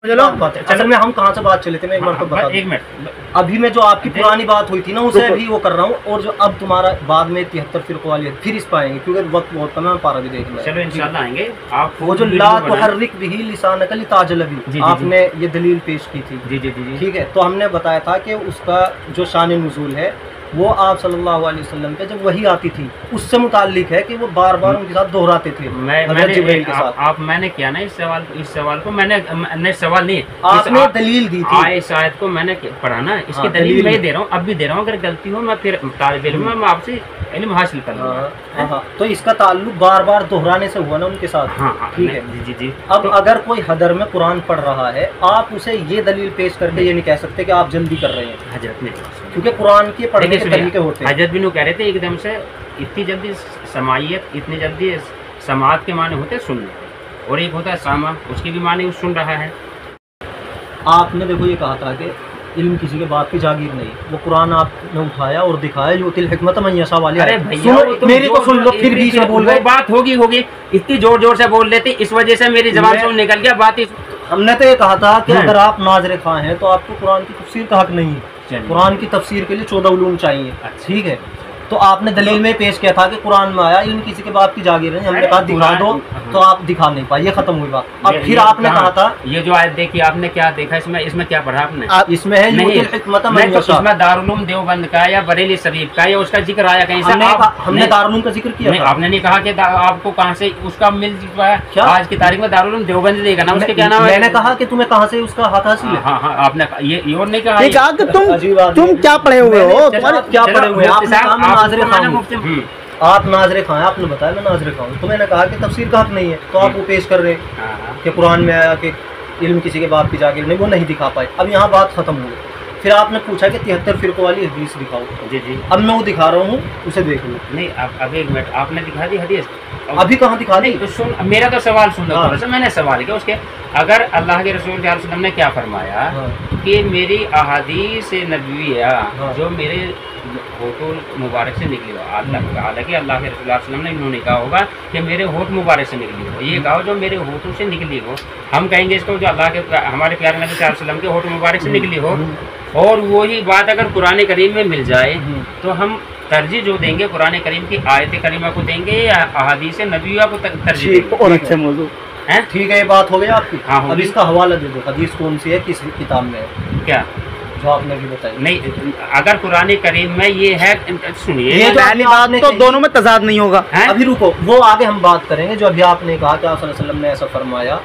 चलो असल में हम कहाँ से बात चले थे, मैं एक बार तो बता एक मिनट। अभी मैं जो आपकी पुरानी बात हुई थी ना उसे अभी वो कर रहा हूँ, और जो अब तुम्हारा बाद में 73 फिरकों वाली है फिर इस पर आएंगे क्योंकि वक्त बहुत कम है, पारा भी देखना है। चलो इंशाल्लाह आएंगे। आप वो जो ला तुहर्रिक बिही लिसानक लिताजलबी आपने ये दलील पेश की थी। जी जी जी ठीक है, तो हमने बताया था कि उसका जो शान नुज़ूल है वो आप सल्लल्लाहु अलैहि वसल्लम पे जब वही आती थी उससे मुताल्लिक है कि वो बार बार उनके साथ दोहराते थे। मैंने किया ना इस सवाल को मैंने सवाल नहीं, आपने दलील दी थी। इस आयत को मैंने पढ़ा ना, इसकी दलील मैं दे रहा हूँ, अब भी दे रहा हूँ। अगर गलती हो मैं फिर तालिब इल्म में मैं आपसे इल्म हासिल कर लूँगा। तो इसका ताल्लुक बार बार दोहराने से हुआ ना उनके साथ। हाँ ठीक है जी जी जी। अब अगर कोई हदर में कुरान पढ़ रहा है आप उसे ये दलील पेश करके ये नहीं कह सकते कि आप जल्दी कर रहे हैं हजरत ने, क्योंकि कुरान के पढ़ने के तरीके होते हैं। हजरत भी कह रहे थे एकदम से इतनी जल्दी समायत, इतनी जल्दी समात के माने होते सुनने, और एक होता है सामा, उसके भी माने सुन रहा है। आपने देखो ये कहा था कि इल्म किसी के बाप की जागीर नहीं, वो कुरान आपने उठाया और दिखाया जो तिल हिकमत मयसा वाली। अरे भैया मेरी तो सुन लो, फिर बीच में बोल गए। बात होगी इतनी जोर जोर से बोल लेते, इस वजह से मेरी जबान से निकल गया बात। हमने तो ये कहा था कि अगर आप नाज़िर खां हैं तो आपको कुरान की तफसीर का हक नहीं है, कुरान की तफसीर के लिए 14 उलूम चाहिए। ठीक है, तो आपने दलील में पेश किया था कि कुरान में आया इल्म किसी के बाप की जागीर नहीं, हमने कहा दिखा दो, तो आप दिखा नहीं पाए, ये खत्म हुई बात। अब फिर आपने कहा था ये जो आयत देखी आपने, क्या देखा इसमें क्या पढ़ा आपने? इसमें है इसमें दारुल देवबंद का या बरेली शरीफ का या उसका जिक्र आया कहीं से? हमने दारुल का जिक्र किया, आपने नहीं कहा कि आपको कहाँ से उसका मिल पाया। आज की तारीख में दारुल देवबंद देगा ना, उसके क्या नाम है? मैंने कहा कि तुम्हें कहाँ से उसका हाथ हासिल है। हाँ हाँ, आपने ये और नहीं कहा। तुम क्या पढ़े हुए हो, क्या पढ़े हुए आप नाज़िर खां हैं, आपने बताया मैं नाज़िर खां हूं, तो मैंने कहा कि तफसीर का हक नहीं है, तो आप वो पेश कर रहे हैं कि कुरान में आया कि इल्म किसी के बाप की जागीर नहीं, वो नहीं दिखा पाए। अब यहाँ बात खत्म हो गई। फिर आपने पूछा कि 73 फिरकों वाली हदीस दिखाओ। जी जी, अब मैं वो दिखा रहा हूँ, उसे देख लो। नहीं अब एक मिनट, आपने दिखा दी हदीस? अभी कहाँ दिखा दी? तो सुन, मेरा तो सवाल सुन लो थोड़ा सा। मैंने सवाल किया उसके, अगर अल्लाह के रसूल सल्लल्लाहु अलैहि वसल्लम ने क्या फरमाया कि मेरी अहादीस नबविया जो मेरे होठों मुबारक से निकली हो, हालांकि अल्लाह के रसूल सल्लल्लाहु अलैहि वसल्लम ने इन्होंने कहा होगा कि मेरे होठ मुबारक से निकली हो, ये कहो जो मेरे होठों से निकली हो। हम कहेंगे इसको जो अल्लाह के हमारे प्यारे नबी सल्लल्लाहु अलैहि वसल्लम के होठ मुबारक से निकली हो, और वही बात अगर कुरान करीम में मिल जाए तो हम तरजीह जो देंगे कुरान करीम की आयत करीमा को देंगे या अहादीस नबविया को तरजीह देंगे। और अच्छे मौजू है, ठीक है, ये बात हो गई आपकी। हाँ, अब इसका हवाला दे दो, हदीस कौन सी है, किस किताब में है? क्या जो आपने भी बताई? नहीं, अगर कुरान करीम में ये है, सुनिए, ये पहली बात तो दोनों में तजाद नहीं होगा। अभी रुको, वो आगे हम बात करेंगे। जो अभी आपने कहा कि आप सल्लल्लाहु अलैहि वसल्लम ने ऐसा फरमाया,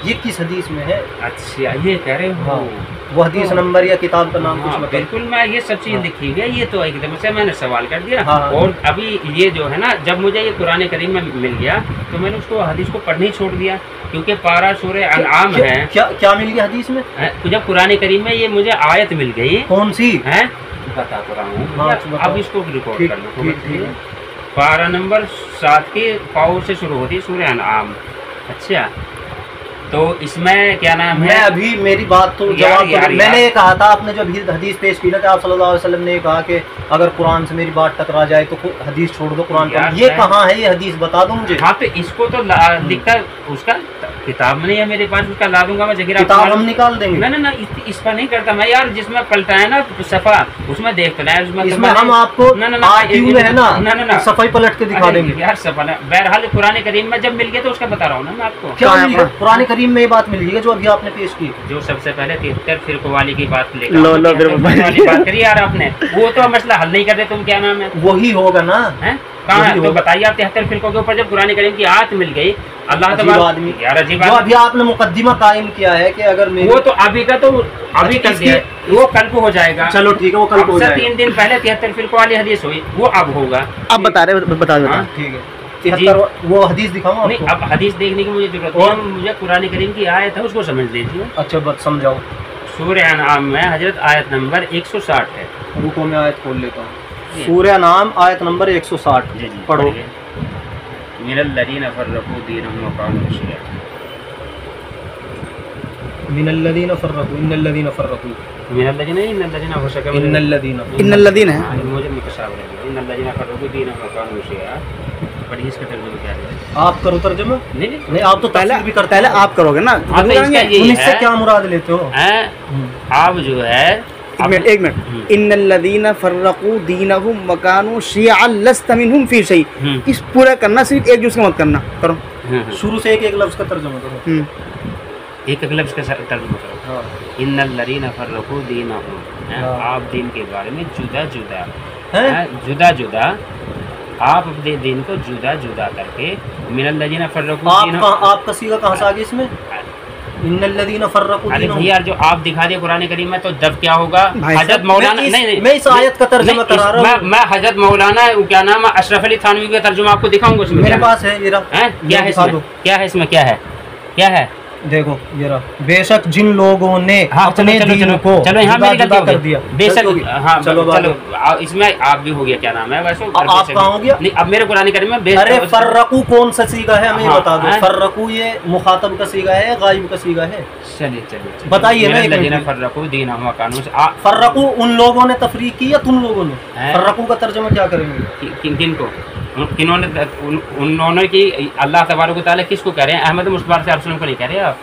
ये किस हदीस में है? अच्छा, ये कह रहे हो? वो हदीस नंबर या किताब का नाम कुछ बिल्कुल, मैं ये सब चीज लिखी हुई है, ये तो एकदम से मैंने सवाल कर दिया। और अभी ये जो है ना, जब मुझे ये कुरान करीम में मिल गया तो मैंने उसको हदीस को पढ़ने ही छोड़ दिया, क्योंकि पारा सूरह अनआम है। क्या मिल गया हदीस में? जब कुरान करीम में ये मुझे आयत मिल गई, कौन सी है बता रहा हूँ, अब इसको रिकॉर्ड कर लो। पारा नंबर 7 के पाऊ से शुरू होती है सूरह अनआम। अच्छा, तो इसमें क्या नाम है? मैं अभी मेरी बात तो जवाब मैंने ये कहा था, आपने जो हदीस पेश की ना कि आप सल्लल्लाहु अलैहि वसल्लम ने कहा कि अगर कुरान से मेरी बात टकरा जाए तो हदीस छोड़ दो, कुरान पर। ये कहाँ है ये हदीस, बता दो मुझे। हाँ, तो इसको तो लिखकर उसका किताब में नहीं है मेरे पास, उसका ला दूंगा मैं, जगह किताब हम निकाल देंगे। ना इस पर नहीं करता मैं यार, जिसमें पलटा है ना सफा उसमें देख लेना, इसमें हम आपको ना सफाई पलट के दिखा देंगे यार सफा। बहरहाल कुरान करीम में जब मिल गया तो उसका बता रहा हूँ ना मैं आपको। क्या कुरान करीम में ये बात मिल गई जो अभी आपने पेश की? जो सबसे पहले 73 फिरकों वाली की बात लेकर बात करी यार आपने, वो तो मसला हल नहीं करते। तुम क्या नाम है? वही होगा ना, है कहाँ है? तो बताइए आप 73 फिरकों के ऊपर जब कुरान करीम की आयत मिल गई, अल्लाह आदमी यार अजीब। अभी आपने मुकद्दिमा कायम किया है कि अगर वो तो अभी का तो अभी कर दिया, वो कल को हो जाएगा। चलो ठीक है, वो कल को हो जाएगा। 3 दिन पहले 73 फिरकों वाली हदीस हुई, वो अब होगा। अब बता ठीक है, वो हदीस दिखाऊं? नहीं, अब हदीस देखने की मुझे जरूरत नहीं, मुझे कुरान करीम की आयत है उसको समझ लीजिए। अच्छा, बस समझाओ। सूरह अनआम में हजरत आयत नंबर 160 है। रुको मैं आयत खोल लेता हूँ। सूरह अनआम आयत नंबर 160 पढ़ो। मिनल्लज़ीना फ़र्रक़ू दीनहुम व कानू शियअ। मिनल्लज़ीना फ़र्रक़ू, इन्नल्लज़ीना फ़र्रक़ू, इन्नल्लज़ीना हो सके इन्नल्लज़ीना है, मुझे मुतशाबिह है। इन्नल्लज़ीना फ़र्रक़ू दीनहुम व कानू शियअ पढ़िए इसका तर्जुमा क्या है। आप करो तर्जुमा। नहीं आप तो पहले भी करते पहले आप करोगे ना, इससे क्या मुराद लेते हो आप जो है। एक मिनट इन्नल्लज़ीना फर्रक़ू दीनहुम व कानू शियअन लस्त मिनहुम फी शै, इस पूरा करना, सिर्फ एक जुज़ का मत करना। करो शुरू से एक लफ्ज़ का तर्जुमा करो। एक लफ्ज़ का तर्जुमा करो। इन्नल्लज़ीना फर्रक़ू दीनहुम, आप दीन के बारे में जुदा जुदा आप अपने दिन को जुदा जुदा करके मिनल्लज़ीना फर्रक़ू आपका सीगा कहाँ से आ गया इसमें? इन्नल्लज़ीना फर्रक़ू अरे भैया जो आप दिखा दिए कुरान करीम में, तो जब क्या होगा हजरत मौलाना नहीं मैं इस आयत का तर्जुमा करा रहा हूँ। मैं हजरत मौलाना क्या नाम है अशरफ अली थानवी का तर्जुमा आपको दिखाऊंगा उसमें। मेरे पास है ये रहा। क्या है इसमें? क्या है देखो ये रहा। बेशक जिन लोगों ने अपने दीन को चलो यहाँ मेरी गलती कर दिया। बेशक हाँ चलो इसमें आप भी हो गया, क्या नाम है वैसे आप कहाँ हो गया? नहीं अब मेरे कुरान करीम में अरे फर्रक़ू कौन सा सीगा है हमें बता दो। फर्रक़ू ये मुखातब का सीगा है, गायब का सीगा है? चलिए बताइए ना। फर्रक़ू दीनहुम व कानू, फर्रक़ू उन लोगों ने तफरीक की या तुम लोगों ने? फर्रक़ू का तर्जुमा क्या करेंगे? किनको किन्होंने उन्होंने की अल्लाह तबारक व तआला किसको कह रहे हैं? अहमद मुस्तफ़ा को नहीं कह रहे आप।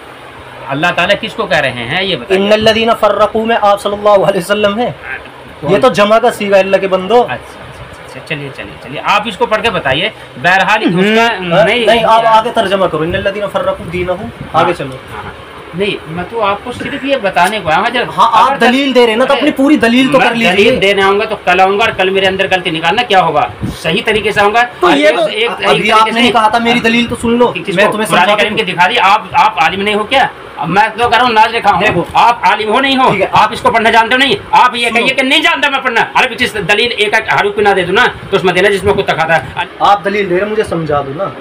अल्लाह ताला किसको कह रहे हैं ये बताइए। इन्नल्लज़ीना फर्रक़ू में आप सल्लल्लाहु अलैहि वसल्लम है। ये तो जमा का सीगा अल्लाह के बंदो। अच्छा चलिए आप इसको पढ़ के बताइए। बहरहाल नहीं आप आगे तर्जुमा करो। इन्नल्लज़ीना फर्रक़ू दीनहुम, आगे चलो। नहीं मैं तो आपको सिर्फ ये बताने को आया। हाँ आप दलील दे रहे हैं ना, तो अपनी पूरी दलील तो कर लीजिए। दलील देने आऊंगा तो कल आऊंगा, और कल मेरे अंदर गलती निकालना क्या होगा, सही तरीके से आऊंगा। तो ये तो अभी आपने नहीं कहा था, मेरी दलील तो सुन लो। मैं तुम्हें कुरान करीम के दिखा दी। आप आलिम नहीं हो क्या? मैं तो कर रहा हूँ नाज लिखा हूँ। आप आलिम हो नहीं हो? आप इसको पढ़ना जानते हो नहीं? आप ये कहिए कि नहीं जानता मैं पढ़ना। अरे जिस दलील एक हरूफ ना दे दो ना तो उसमें देना जिसमें कुछ तक था। आप दलील दे रहे मुझे समझा दो ना।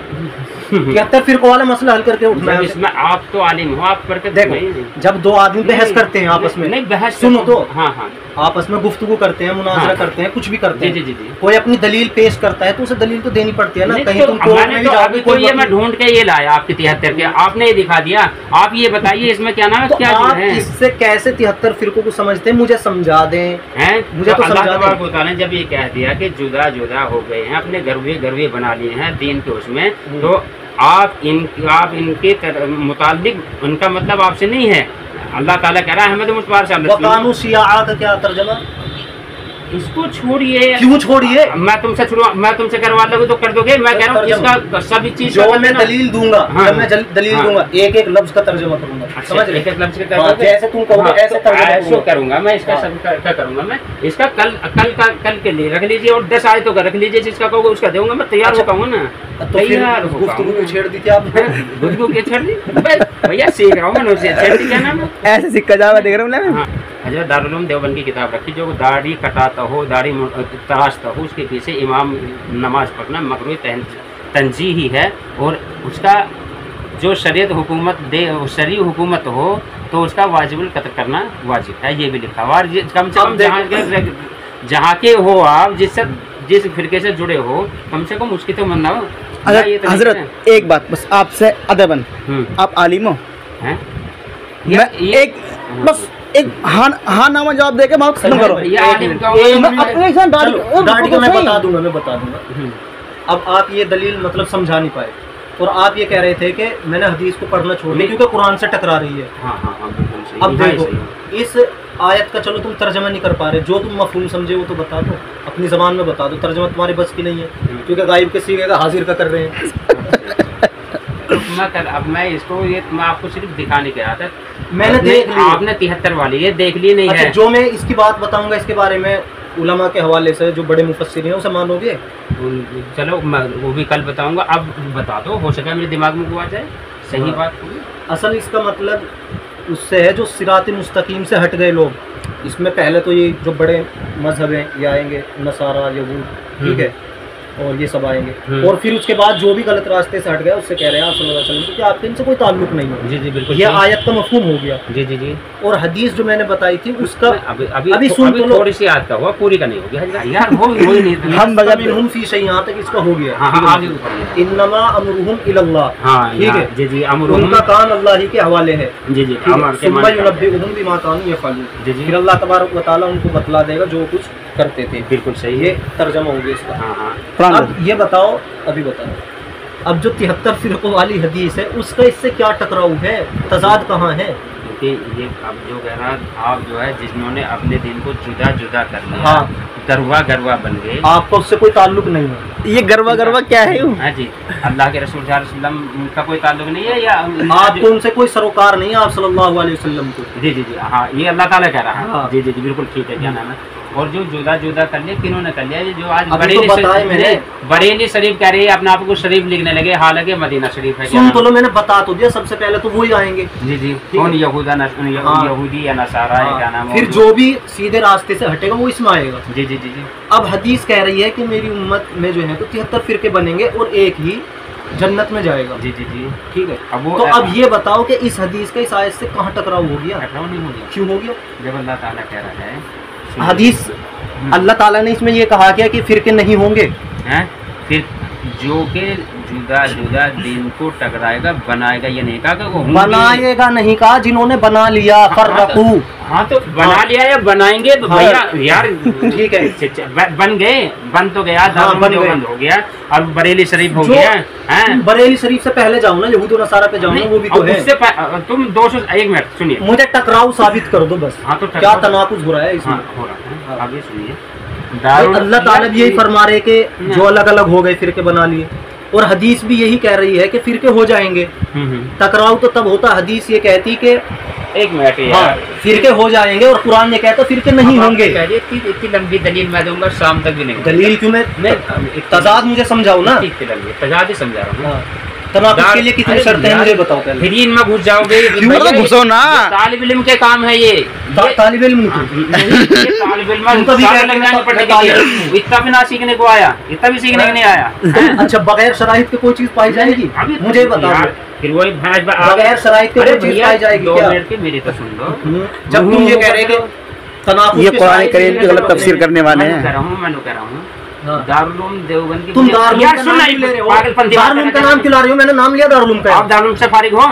73 फिरकों वाला मसला हल करके उठना है इसमें। आप तो आलिम हो, आप करके देखो। जब दो आदमी बहस करते हैं आपस में, नहीं बहस सुनो तो, हाँ आपस में गुफ्तगू करते हैं, मुनाजरा करते हैं, कुछ भी करते हैं। जी। कोई अपनी दलील पेश करता है तो उसे दलील तो देनी पड़ती है ना। कहीं तो तुम कोर्ट में भी जाओगे, कोई ये मैं ढूंढ के ये लाया आपके 73 के, आपने ये दिखा दिया। आप ये बताइए इसमें क्या नाम है, क्या आप इससे कैसे 73 फिरकों को समझते हैं? मुझे समझा दें। मुझे तो अल्लाह तबारक व तआला ने जब ये कह दिया कि जुदा जुदा हो गए हैं, अपने गर्वे बना लिए हैं दीन के उसमें, तो आप इनके मुताल्लिक उनका मतलब आपसे नहीं है। अल्लाह ताला कह रहा है अहमद मुस्तफ़ा कानू शिया का क्या तर्जुमा? इसको छोड़िए। क्यों छोड़िए? मैं तुमसे करवा दूँ तो कर दोगे? मैं कह रहा हूँ इसका सभी चीज जो मैं दलील दूंगा, जब मैं दलील दूंगा एक एक लफ्ज का तर्जुमा करूंगा। समझ रहे? एक एक लफ्ज का जैसे तुम कहोगे ऐसे तर्जुमा करूंगा मैं। इसका सब क्या करूंगा मैं? इसका कल के लिए रख लीजिए, और 10 आयतों का रख लीजिए। जिसका कहोगे उसका दूंगा मैं। तैयार हो पाऊंगा ना? तैयार गुफ्तगू छेड़ दी थी आपने। गुफ्तगू के छेड़ दी भैया, सीख रहा हूँ मैं उनसे। छेड़ दी क्या नाम है? ऐसे सिक्का जावा देख रहा हूँ मैं। हज़रत दारुल उलूम देवबंद की किताब रखी, जो दाढ़ी कटाता हो, दाढ़ी तराशता हो, उसके पीछे इमाम नमाज पढ़ना मकरूह तंजीही है। और उसका जो शरीयत हुकूमत दे, शरई हुकूमत हो तो उसका वाजिबुल कत्ल करना वाजिब है। ये भी लिखा हुआ। कम से कम जहाँ के हो आप, जिस फिरके से जुड़े हो, कम से कम उसकी तो मन्ना हो। हजरत एक बात बस आपसे अदबन, आप आलिम हो? मैं एक बस एक हाँ नामा जवाब देके बात खत्म करो। दाढ़ी का मैं बता दूंगा। अब आप ये दलील मतलब समझा नहीं पाए, और आप ये कह रहे थे कि मैंने हदीस को पढ़ना छोड़ दिया क्योंकि कुरान से टकरा रही है। अब देखो इस आयत का चलो तुम तर्जमा नहीं कर पा रहे, जो तुम मफहूम समझे वो तो बता दो, अपनी ज़बान में बता दो। तर्जमा तुम्हारे बस की नहीं है क्योंकि गायब के सीगे का हाजिर का कर रहे हैं। अब मैं इसको ये मैं आपको सिर्फ दिखाने के आया था। मैंने देख ली, आपने 73 वाली ये देख ली नहीं है। जो मैं इसकी बात बताऊंगा इसके बारे में उलमा के हवाले से, जो बड़े मुफस्सिर हैं, उसे मानोगे? चलो मैं वो भी कल बताऊंगा। अब बता दो, हो सके मेरे दिमाग में आ जाए सही बात। असल इसका मतलब उससे है जो सिरात मुस्तकीम से हट गए लोग। इसमें पहले तो ये जो बड़े मजहब हैं ये आएंगे, नसारा, यहूद, ठीक है, और ये सब आएंगे। और फिर उसके बाद जो भी गलत रास्ते से हट गया उससे कह रहे हैं आप सल्लल्लाहु अलैहि वसल्लम, क्योंकि आपके इनसे कोई ताल्लुक नहीं है। जी बिल्कुल, ये आयत का मफहूम हो गया। जी। और हदीस जो मैंने बताई थी उसका अभी सुन तो लो। थोड़ी सी याद का हुआ, पूरी का नहीं हो गया यार। हो नहीं हम मिनहुम फी शै, यहाँ तक इसका हो गया। इन्नमा अमरुहुम इलल्लाह, ठीक है जी। उनका काम अल्लाह ही के हवाले है। सुम्मा युनब्बिउहुम बिमा कानू यफ़अलून। फिर अल्लाह तबारक व तआला उनको बतला देगा जो कुछ करते थे। बिल्कुल सही ये तर्जमा हो गया इसका। हाँ हाँ। अब ये बताओ, अभी बताओ, अब जो 73 फिरकों वाली हदीस है उसका इससे क्या टकराव है, तजाद कहाँ है? क्योंकि ये अब जो कह रहा, आप जो है जिन्होंने अपने दिन को जुदा जुदा कर लिया, हाँ, गरवा गरवा बन गए, आपको उससे कोई ताल्लुक नहीं है। ये गरवा गरवा क्या है? हाँ जी, अल्लाह के रसूल सल्लल्लाहु अलैहि वसल्लम का कोई ताल्लुक नहीं है, या आपको उनसे कोई सरोकार नहीं है, आप सल्लल्लाहु अलैहि वसल्लम को। जी जी जी, हाँ, ये अल्लाह ताला कह रहा है। हाँ। जी जी जी, बिल्कुल ठीक है। क्या नाम है? और जो जुदा जुदा कर लिया, किन्होंने कर लिया? ये जो आज अभी तो बताया मैंने। बरेली शरीफ कह रही है, अपने आप को शरीफ लिखने लगे, हालांकि मदीना शरीफ है। सुन तो लो, मैंने बता तो दिया, सबसे पहले तो वही आएंगे। जी जी, कौन? यहूदी या नसारा है, क्या नाम है? फिर जो भी सीधे रास्ते से हटेगा वो इसमें आएगा। जी जी जी जी। अब हदीस कह रही है कि मेरी उम्मत में जो है तो 73 फिरके बनेंगे और एक ही जन्नत में जाएगा। जी जी जी, ठीक है। अब वो तो अब ये बताओ कि इस हदीस का इस आयत से कहाँ टकराव हो गया? टकराव नहीं हो गया। क्यों हो गया? जब अल्लाह ताला कह रहा है, हदीस अल्लाह ताला ने इसमें ये कहा क्या कि फिरके नहीं होंगे हैं? फिर जो के जुदा जुदा दिन को टकराएगा, बनाएगा, ये नहीं कहा कि वो बनाएगा, नहीं कहा, जिन्होंने बना लिया फर्रकू। हाँ तो बना लिया या बनाएंगे तो भैया यार ठीक है, बन गए, बन तो गया, बंद हो गया, अब बरेली शरीफ हो गया है। बरेली शरीफ से पहले जाओ ना, यहूद नसारा पे जाओ ना, वो भी तो है। तुम 1 मिनट सुनिए, मुझे टकराव साबित कर दो बस। हाँ तो क्या तनाकुज हो रहा है इसमें? हो रहा है। अब ये सुनिए, अल्लाह ताला भी यही फरमा रहे कि जो अलग अलग हो गए फिरके बना लिए, और हदीस भी यही कह रही है कि फिरके हो जाएंगे। टकराव तो तब होता, हदीस ये कहती कि 1 मिनट हाँ, फिरके हो जाएंगे, और कुरान ये कहता फिरके नहीं होंगे। इतनी लंबी दलील मैं दूंगा, शाम तक भी नहीं। दलील क्यों? मैं तजाद मुझे समझाओ ना। तजाद ही समझा रहा हूँ। तनाकुज के लिए कितनी शर्तें हैं मुझे बताओ पहले। फिर इनमें घुस जाओगे, घुसो ना। तालिब इल्म के काम है ये। तालिब इल्म इतना भी ना सीखने को आया, इतना भी सीखने को नहीं आया। अच्छा, बगैर शराइत के कोई चीज पाई जाएगी? मुझे बताओ। फिर वही बगैर शराइत के कोई चीज पाई जाएगी क्या? 2 मिनट की मेरी तो सुन लो। जब तुम ये कह रहे कि तनाकुज, ये कुरान करीम की गलत तफसीर करने वाले हैं। मैं कह रहा हूँ दारुल देवबंद की। तुम दारुल का नाम ले रहे हो, दारुल का नाम क्यों ला रहे हो? मैंने नाम लिया दारुल का। आप दारुल से फारिग हो?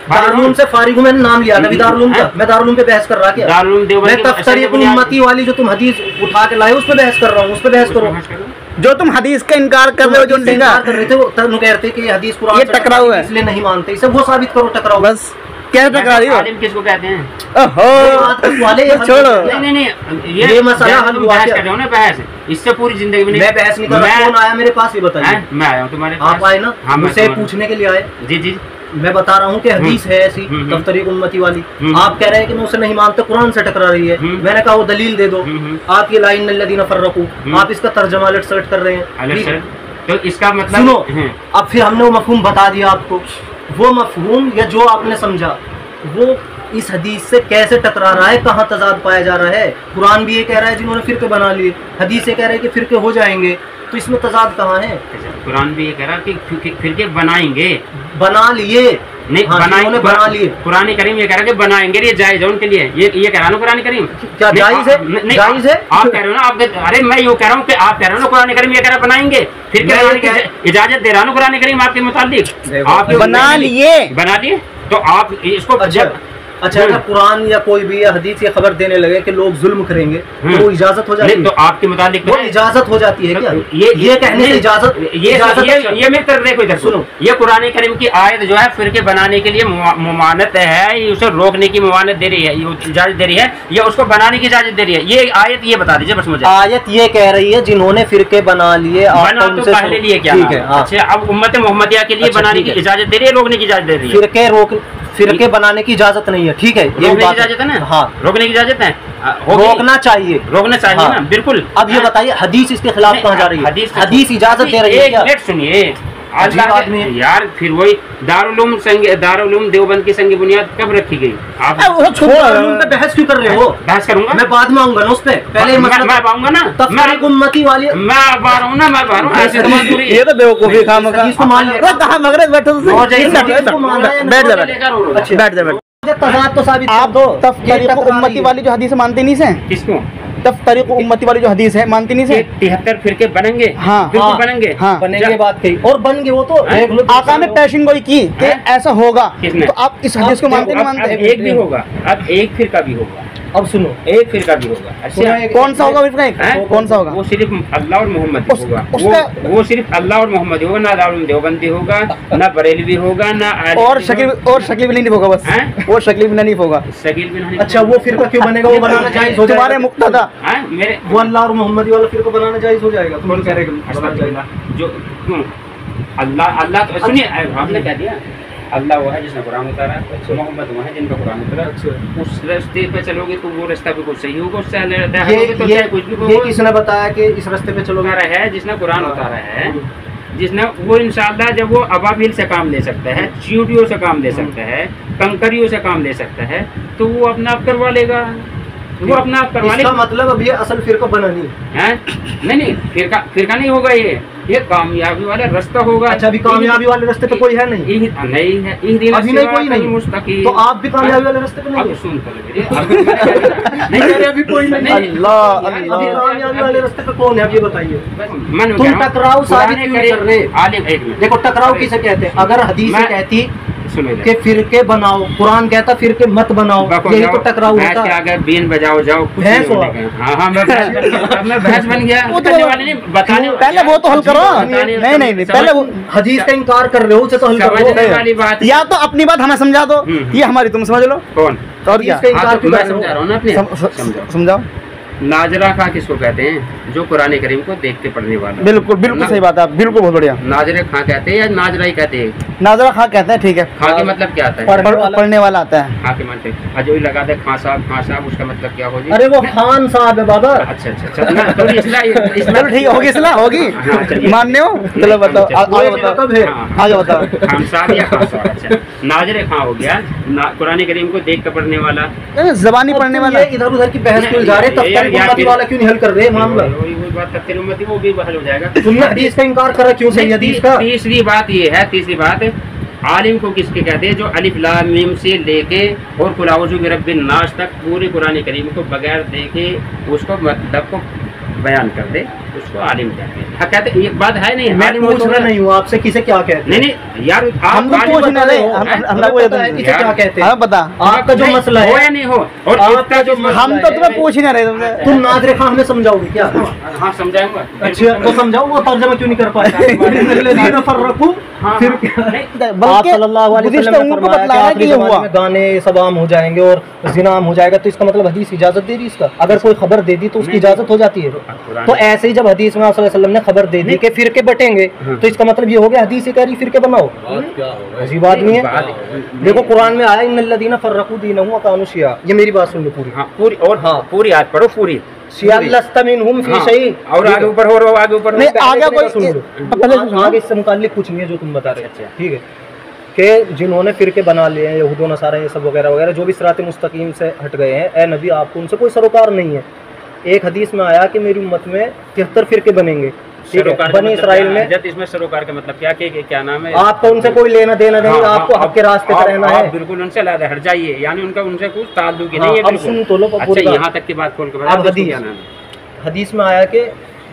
दारुल से फारिग हूँ, मैंने नाम लिया नबी दारुल का। मैं दारुल पे बहस कर रहा क्या? दारुल देवबंद मैं तफ्सीर उम्मती वाली जो तुम हदीस उठा के लाए उस पे बहस कर रहा हूँ, उस पे बहस करो। जो तुम हदीस का इनकार कर रहे हो, जो इनकार कर रहे थे, वो कह रहे थे कि ये हदीस कुरान ये टकराव है, इसलिए नहीं मानते। इसे वो साबित करो टकराव। बस क्या टकरा रही हो? आलिम किसको कहते हैं? ओहो, छोड़ो। नहीं, ये मसला हल हुआ बहस कर रहे हो ना, बहस। इससे पूरी जिंदगी में मैं बहस नहीं कर रहा। कौन आया मेरे पास ये बताइए? मैं आया हूँ तुम्हारे पास। आप आए ना, मुझसे पूछने के लिए आए। जी जी, मैं बता रहा हूँ कि हदीस है ऐसी तफ्सीर उम्मती वाली। आप कह रहे हैं कि मैं उसे नहीं मानता, कुरान से टकरा रही है। मैंने कहा वो दलील दे दो। आप ये लाइन अल्लज़ीना फर्रकू, आप इसका तर्जमा अलट सलट कर रहे हैं। तो इसका मतलब सुनो, अब फिर हमने वो मफहूम बता दिया आपको। वो मफहूम या जो आपने समझा वो इस हदीस से कैसे टकरा रहा है, कहाँ तजाद पाया जा रहा है? कुरान भी ये कह रहा है जिन्होंने फिरके बना लिए, हदीस ये कह रहा है कि फिरके हो जाएंगे, तो इसमें तजाद कहाँ है? कुरान भी ये कह रहा है कि फिरके बनाएंगे, बना लिए नहीं, बनाएंगे, बना लिए। कुरान करीम ये कह रहा है कि बनाएंगे, ये जायज है उनके लिए। ये कह रहा है कुरान करीम। क्या जायज है? जायज है? आप कह रहे हो ना, आप अरे मैं यूँ कह रहा हूँ कि आप कह रहे हो ना कुरान करीम ये कह रहा है बनाएंगे, फिर इजाजत दे रहा हूँ कुरान करीम आपके मुताबिक। आप बना लिए तो आप इसको अच्छा, अगर कुरान या कोई भी हदीस ये खबर देने लगे कि लोग जुल्म करेंगे तो वो इजाजत हो जाती है? तो आपके मुताबिक वो इजाजत हो जाती है क्या? ये कहने से इजाजत, ये मेरी तरफ देखो, इधर सुनो। ये कुरान करीम की आयत जो है फिरके बनाने के लिए मुमानत है, ये उसे रोकने की मुमानत दे रही है, ये इजाजत दे रही है, या उसको बनाने की इजाजत दे रही है? ये आयत ये बता दीजिए बस मुझे। आयत ये कह रही है जिन्होंने फिरके बना लिए, बना तो पहले लिए क्या? अच्छा, अब उम्मत मोहम्मदिया के लिए बनाने की इजाजत दे रही है, रोकने की इजाजत दे रही है? फिरके बनाने की इजाजत नहीं है, ठीक है? ये रोकने की इजाजत है ना? हाँ, रोकने की इजाजत है, रोकना चाहिए, रोकना चाहिए ना, बिल्कुल। अब ये बताइए हदीस इसके खिलाफ कहाँ जा रही है? हदीस इजाजत दे रही है क्या? एक मिनट सुनिए यार, फिर वही दारुल देवबंद की संग बुनियाद कब रखी गई? आप बहस क्यों कर रहे हो? बहस करूंगा मैं बाद में आऊंगा ना उस पे, पहले मैं आऊंगा ना, तफ्सीर उम्मती वाली मैं आ रहा हूँ ना, मैं आ रहा हूँ। ये तो बेवकूफी काम का। इसको मान लिया, कहाँ मगरज बैठो, बैठ जा। तजाद तो साबित आप दो तफ्सीर उम्मती वाली जो हदीस मानते नहीं से? किसको? तफ्सीर उम्मती वाली जो हदीस है मानती नहीं से? 73 फिरके बनेंगे। हाँ, बिल्कुल बनेंगे। हाँ, बनेंगे बात कही, और बन गए वो तो आका ने पेशिंग गोई की कि ऐसा होगा, तो आप इस हदीस को मानते नहीं मानते? एक भी होगा, अब एक फिरका भी होगा। अब सुनो, एक फिरका भी होगा। अच्छा कौन सा होगा फिरका? कौन सा होगा? वो सिर्फ अल्लाह और मोहम्मद होगा, वो सिर्फ अल्लाह और मोहम्मद होगा, ना दारुल देवबंदी होगा, ना बरेलवी होगा, ना और शकील बिन हनीफ होगा बस, और शकील बिन हनीफ होगा। शकील बिन हनीफ। अच्छा वो फिरका क्यों बनेगा? वो बनाना जायज हो जाएगा? तुम्हारे मुक्तदा मेरे वो अल्लाह और मोहम्मदी वाला फिरका बनाना जायज हो जाएगा? तुम कह रहे हो जो क्यों अल्लाह तो सुनिए, आपने क्या दिया, अल्लाह वो है जिसने कुरान उतारा, मोहम्मद वो है जिनका कुरान उतारा। उस रास्ते पे चलोगे तो वो रास्ता बिल्कुल सही होगा, उससे ये किसने बताया कि इस रास्ते पे चलोगे? है जिसने कुरान उतारा है, जिसने वो इंशाअल्लाह जब वो अबाबिल से काम ले सकता है, चींटियों से काम ले सकता है, कंकरियों से काम ले सकता है, तो वो अपना आप करवा लेगा, वो अपना आप करवा लेगा। मतलब अब ये असल फिरका बना नहीं है? नहीं फिरका नहीं होगा, ये कामयाबी वाला रास्ता होगा। अच्छा अभी कामयाबी वाले रास्ते पे कोई है नहीं? नहीं है, अभी नहीं, कोई नहीं मुस्तकीम। तो आप भी कामयाबी वाले रास्ते पे नहीं? अब सुन नहीं, अभी कोई नहीं। अल्लाह अभी कामयाबी वाले रास्ते पे कौन है अब ये बताइए? तुम टकराव साबित क्यों कर रहे? देखो टकराव किसे कहते हैं? अगर हदीस कहती कि फिरके बनाओ, कुरान कहता फिरके मत बनाओ, यही तो टकराव होता है। अगर बीन बजाओ जाओ भैंस हो। हाँ मैं भैंस बन गया। बताने पहले वो तो हल करो। नहीं पहले वो हदीस का इनकार कर रहे हो, उसे तो हल करो। वाली बात या तो अपनी बात हमें समझा दो, ये हमारी तुम समझ लो। कौन? और क्या मैं समझा रहा हूँ ना अपने। समझाओ। नाजरा खां किसको कहते हैं? जो कुरान करीम को देखते पढ़ने वाला। बिल्कुल सही बात है, बिल्कुल बहुत बढ़िया। नाजरा खां कहते हैं या नाजरा ही कहते हैं? नाजरा खां कहते हैं, ठीक है। खां के मतलब क्या आता है? पढ़ने वाला आता है। खां के मतलब अजो ही लगाते खां साहब, उसका मतलब क्या होगी? अरे वो खान साहब है बाबा। अच्छा तो चलो ठीक होगी, इस्लाह होगी, मानने हो? चलो बताओ आगे बताओ। खान साहब या खां साहब? अच्छा नाजरे खां हो गया कुरान करीम को देख कर पढ़ने वाला, ज़बानी पढ़ने वाला। इधर उधर की बहस क्यों जा रहे? वाला क्यों नहीं हल कर रहे मामला? वही बात तफसीर उम्मती वो भी हल हो जाएगा। तुमने हदीस का इनकार करा क्यों? सही हदीस का। तीसरी बात ये है, तीसरी बात आलिम को किसके कहते हैं? जो अलिफ लाम मीम से लेके और कुल औज़ु बिरब्बिन नास तक पूरे कुरान करीम को बगैर देखे उसको मतलब को बयान कर दे, उसको आलिम कहते हैं। हाँ कहते एक बात है नहीं, मैं पूछ रहा नहीं हूँ आपसे किसे क्या कहते हैं। नहीं यार हम तो पूछने रहे, किसे क्या कहते हैं? बता आपका जो मसला है या नहीं हो, और आपका जो हम तो तुम्हें पूछने रहे। तुम नाज़रे खां हमें समझाओगे क्या? हाँ समझाऊंगा। अच्छा तो समझाओ, वो तर्जुमा क्यों नहीं कर पाए? फिर गाने सब आम हो जाएंगे और जिना आम हो जाएगा, तो इसका मतलब हदीस इजाजत दे रही इसका? अगर कोई खबर दे दी तो उसकी इजाजत हो जाती है। तो ऐसे ही जब हदीस में सल्लल्लाहु अलैहि वसल्लम ने खबर दे दी कि फिरके बटेंगे, तो इसका मतलब ये हो गया हदीस ही कह रही फिरके बनाओ। अजीब आदमी है। देखो कुरान में आया इन्नल्लज़ीना फर्रक़ू दीनहुम व कानू शिया। ये मेरी बात सुन लो पूरी। हाँ पूरी, और हाँ पूरी आज पढ़ो पूरी। लस्त मिनहुम फी शै। और आगे ऊपर हो रहा, आगे ऊपर नहीं आगे कोई सुन लो, आगे इससे मुताल्लिक कुछ नहीं है जो तुम बता रहे हो। ठीक है कि जिन्होंने फिरके बना लिए हैं, यहूद व नसारा ये सब वगैरह वगैरह, जो भी सिरात मुस्तकीम से हट गए हैं, ए नबी आपको उनसे कोई सरोकार नहीं है। एक हदीस में आया कि मेरी उम्मत में 73 फिरके बनेंगे। ठीक है, बनी इसराइल में। इसमें सरोकार का मतलब क्या नाम है? आपको उनसे कोई लेना देना नहीं, आपको हक के रास्ते पर रहना है। बिल्कुल उनसे अलग हट जाइए, यानी उनका उनसे कुछ ताल्लुक ही नहीं है। अब सुन तो लो पूरी बात। यहाँ तक की बात खोल कर। अब हदीस में आया कि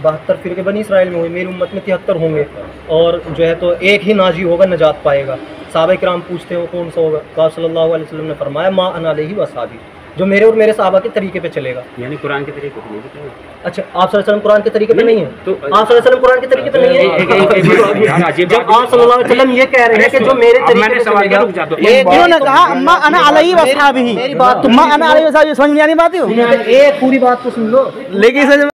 72 फिरके बनी इसराइल में हुए, मेरी उम्मत में 73 होंगे, और जो है तो एक ही नाजी होगा, नजात पाएगा। सहाबा किराम पूछते हो कौन सा होगा? कहा सल्लल्लाहु अलैहि वसल्लम ने फरमाया मा अना अलैहि व असहाबी, जो मेरे और मेरे सहाबा के तरीके पे चलेगा। यानी कुरान के तरीके पे नहीं। अच्छा आप सल्लल्लाहु अलैहि वसल्लम कुरान के तरीके पे नहीं है? तो आप सल्लल्लाहु अलैहि वसल्लम कुरान के तरीके पे नहीं है? जब आप सल्लल्लाहु अलैहि वसल्लम ये कह रहे हैं कि जो मेरे तरीके पे चलेगा, इन्होंने कहा मा अना अलैहि व असहाबी, मेरी बात मा अना अलैहि व असहाबी समझ में नहीं आती बात। एक पूरी बात तो सुन लो। लेकिन